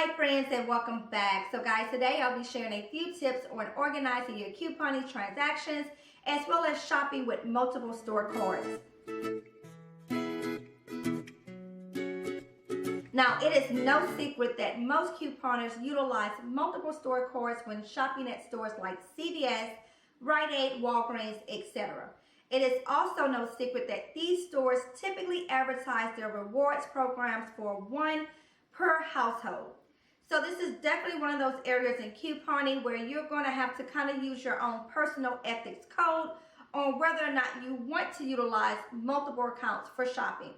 Hi friends, and welcome back. So guys, today I'll be sharing a few tips on organizing your couponing transactions as well as shopping with multiple store cards. Now, it is no secret that most couponers utilize multiple store cards when shopping at stores like CVS, Rite Aid, Walgreens, etc. It is also no secret that these stores typically advertise their rewards programs for one per household. So this is definitely one of those areas in couponing where you're going to have to kind of use your own personal ethics code on whether or not you want to utilize multiple accounts for shopping.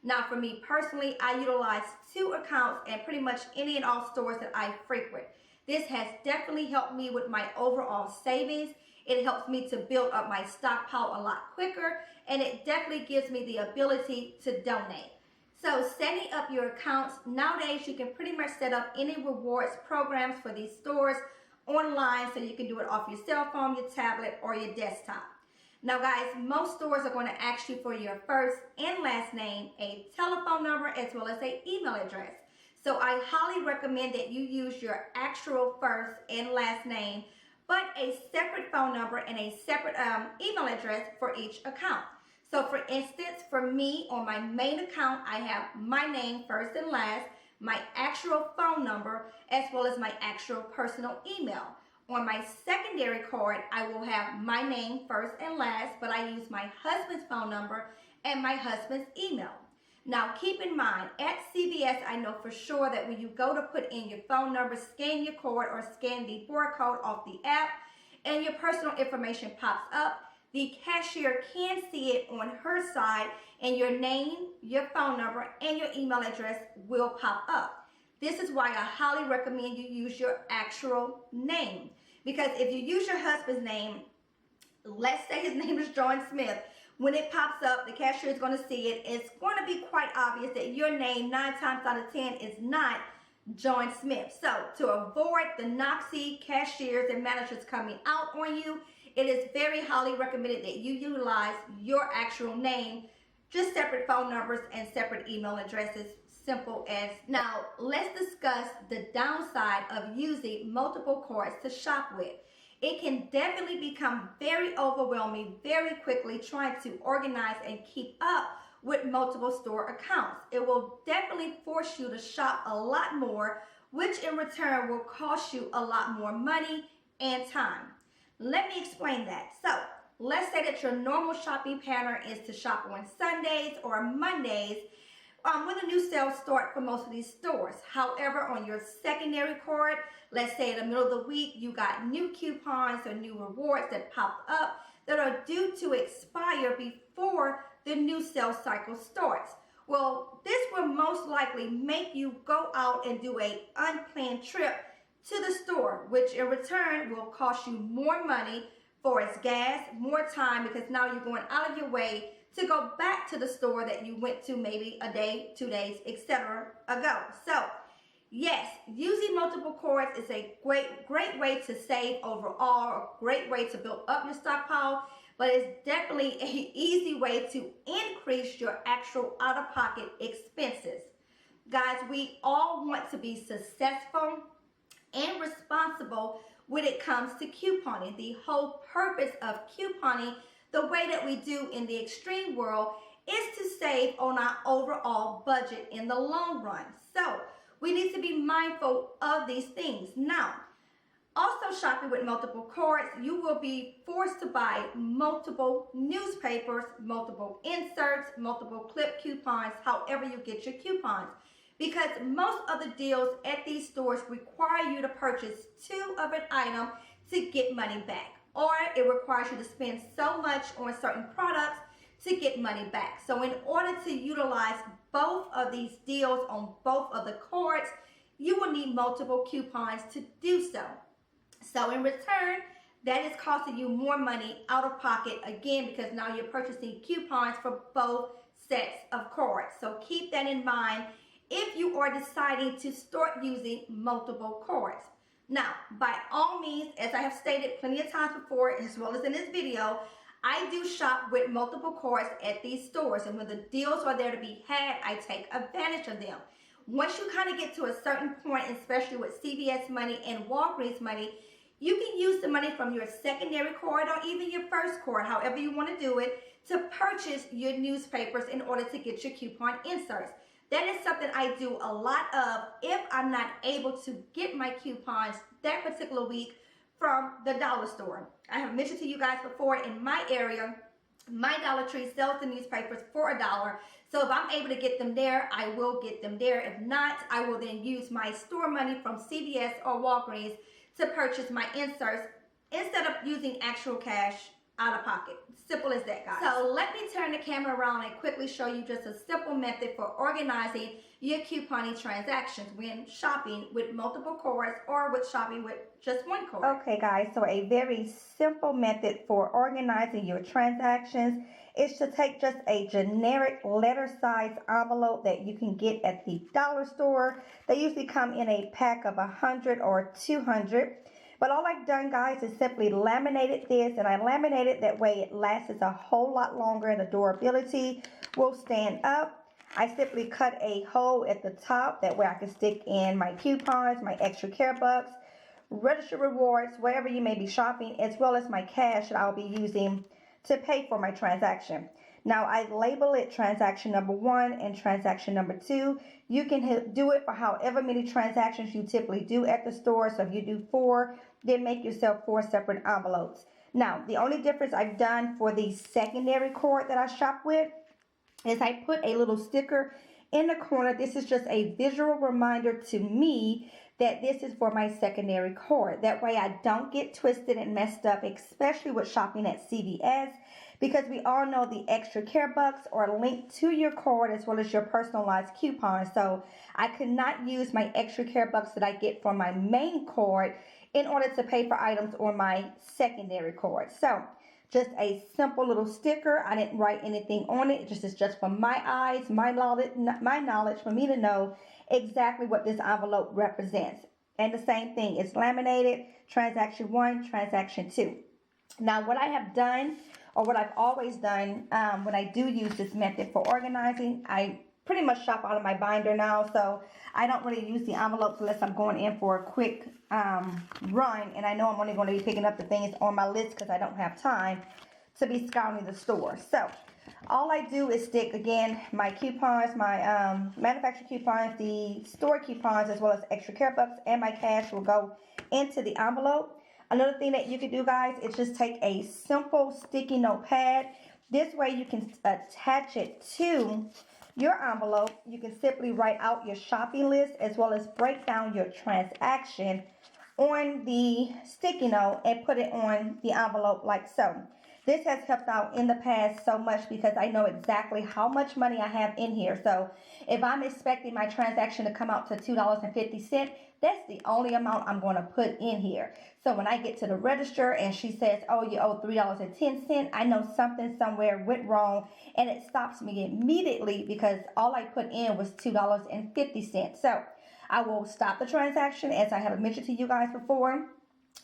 Now, for me personally, I utilize 2 accounts in pretty much any and all stores that I frequent. This has definitely helped me with my overall savings. It helps me to build up my stockpile a lot quicker, and it definitely gives me the ability to donate. So setting up your accounts, nowadays you can pretty much set up any rewards programs for these stores online, so you can do it off your cell phone, your tablet, or your desktop. Now guys, most stores are going to ask you for your first and last name, a telephone number, as well as an email address. So I highly recommend that you use your actual first and last name, but a separate phone number and a separate email address for each account. So for instance, for me on my main account, I have my name first and last, my actual phone number, as well as my actual personal email. On my secondary card, I will have my name first and last, but I use my husband's phone number and my husband's email. Now keep in mind, at CVS, I know for sure that when you go to put in your phone number, scan your card or scan the barcode off the app, and your personal information pops up, the cashier can see it on her side, and your name, your phone number, and your email address will pop up. This is why I highly recommend you use your actual name. Because if you use your husband's name, let's say his name is John Smith, when it pops up, the cashier is going to see it. It's going to be quite obvious that your name 9 times out of 10 is not John Smith. So to avoid the Nazi cashiers and managers coming out on you, it is very highly recommended that you utilize your actual name, just separate phone numbers and separate email addresses. Simple as. Now, let's discuss the downside of using multiple cards to shop with. It can definitely become very overwhelming very quickly trying to organize and keep up with multiple store accounts. It will definitely force you to shop a lot more, which in return will cost you a lot more money and time. Let me explain that. So, let's say that your normal shopping pattern is to shop on Sundays or Mondays when the new sales start for most of these stores. However, on your secondary card, let's say in the middle of the week, you got new coupons or new rewards that pop up that are due to expire before the new sales cycle starts. Well, this will most likely make you go out and do an unplanned trip to the store, which in return will cost you more money for its gas, more time, because now you're going out of your way to go back to the store that you went to maybe a day, 2 days, etc. ago. So yes, using multiple cards is a great way to save overall, a great way to build up your stockpile, but it's definitely an easy way to increase your actual out-of-pocket expenses. Guys, we all want to be successful and responsible when it comes to couponing. The whole purpose of couponing, the way that we do in the extreme world, is to save on our overall budget in the long run. So we need to be mindful of these things. Now, also shopping with multiple cards, you will be forced to buy multiple newspapers, multiple inserts, multiple clip coupons, however you get your coupons. Because most of the deals at these stores require you to purchase 2 of an item to get money back. Or it requires you to spend so much on certain products to get money back. So in order to utilize both of these deals on both of the cards, you will need multiple coupons to do so. So in return, that is costing you more money out of pocket, again, because now you're purchasing coupons for both sets of cards. So keep that in mind if you are deciding to start using multiple cards. Now, by all means, as I have stated plenty of times before, as well as in this video, I do shop with multiple cards at these stores, and when the deals are there to be had, I take advantage of them. Once you kind of get to a certain point and especially with CVS money and Walgreens money, you can use the money from your secondary card or even your first card, however you want to do it, to purchase your newspapers in order to get your coupon inserts. That is something I do a lot of if I'm not able to get my coupons that particular week from the dollar store. I have mentioned to you guys before, in my area, my Dollar Tree sells the newspapers for $1. So if I'm able to get them there, I will get them there. If not, I will then use my store money from CVS or Walgreens to purchase my inserts instead of using actual cash out of pocket. Simple as that, guys. So let me turn the camera around and quickly show you just a simple method for organizing your couponing transactions when shopping with multiple cards or with shopping with just one card. Okay, guys, so a very simple method for organizing your transactions is to take just a generic letter size envelope that you can get at the dollar store. They usually come in a pack of 100 or 200. But all I've done, guys, is simply laminated this, and I laminated that way it lasts a whole lot longer and the durability will stand up. I simply cut a hole at the top, that way I can stick in my coupons, my extra care bucks, register rewards, wherever you may be shopping, as well as my cash that I'll be using to pay for my transaction. Now, I label it transaction number 1 and transaction number 2. You can do it for however many transactions you typically do at the store. So if you do 4, then make yourself 4 separate envelopes. Now, the only difference I've done for the secondary card that I shop with is I put a little sticker in the corner. This is just a visual reminder to me that this is for my secondary card. That way I don't get twisted and messed up, especially with shopping at CVS, because we all know the extra care bucks are linked to your card as well as your personalized coupon. So I could not use my extra care bucks that I get from my main card in order to pay for items on my secondary card. So just a simple little sticker. I didn't write anything on it. It's just for my eyes, my knowledge, for me to know exactly what this envelope represents. And the same thing, it's laminated, transaction 1, transaction 2. Now, what I have done, or what I've always done when I do use this method for organizing, I pretty much shop out of my binder now, so I don't really use the envelopes unless I'm going in for a quick run, and I know I'm only going to be picking up the things on my list because I don't have time to be scouring the store. So all I do is stick, again, my coupons, my manufacturer coupons, the store coupons, as well as extra care bucks, and my cash will go into the envelope. Another thing that you can do, guys, is just take a simple sticky note pad. This way you can attach it to your envelope. You can simply write out your shopping list as well as break down your transaction on the sticky note and put it on the envelope like so. This has helped out in the past so much because I know exactly how much money I have in here. So if I'm expecting my transaction to come out to $2.50, that's the only amount I'm going to put in here. So when I get to the register and she says, oh, you owe $3.10, I know something somewhere went wrong, and it stops me immediately because all I put in was $2.50. So I will stop the transaction, as I have mentioned to you guys before,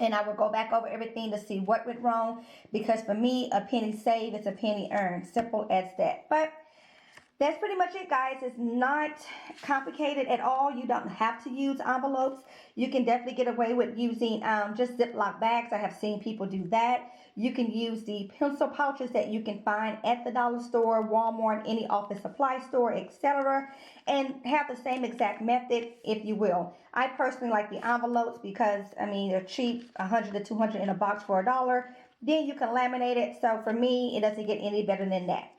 and I will go back over everything to see what went wrong, because for me, a penny saved is a penny earned. Simple as that. But that's pretty much it, guys. It's not complicated at all. You don't have to use envelopes. You can definitely get away with using just Ziploc bags. I have seen people do that. You can use the pencil pouches that you can find at the dollar store, Walmart, any office supply store, etc., and have the same exact method, if you will. I personally like the envelopes because, I mean, they're cheap, 100 to 200 in a box for $1. Then you can laminate it. So for me, it doesn't get any better than that.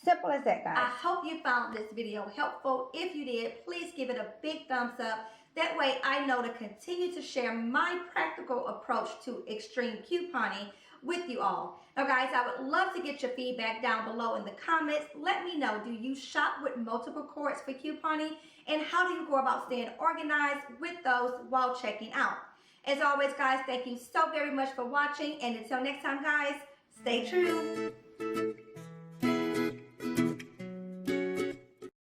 Simple as that, guys. I hope you found this video helpful. If you did, please give it a big thumbs up. That way I know to continue to share my practical approach to extreme couponing with you all. Now, guys, I would love to get your feedback down below in the comments. Let me know, do you shop with multiple cards for couponing? And how do you go about staying organized with those while checking out? As always, guys, thank you so very much for watching. And until next time, guys, stay true.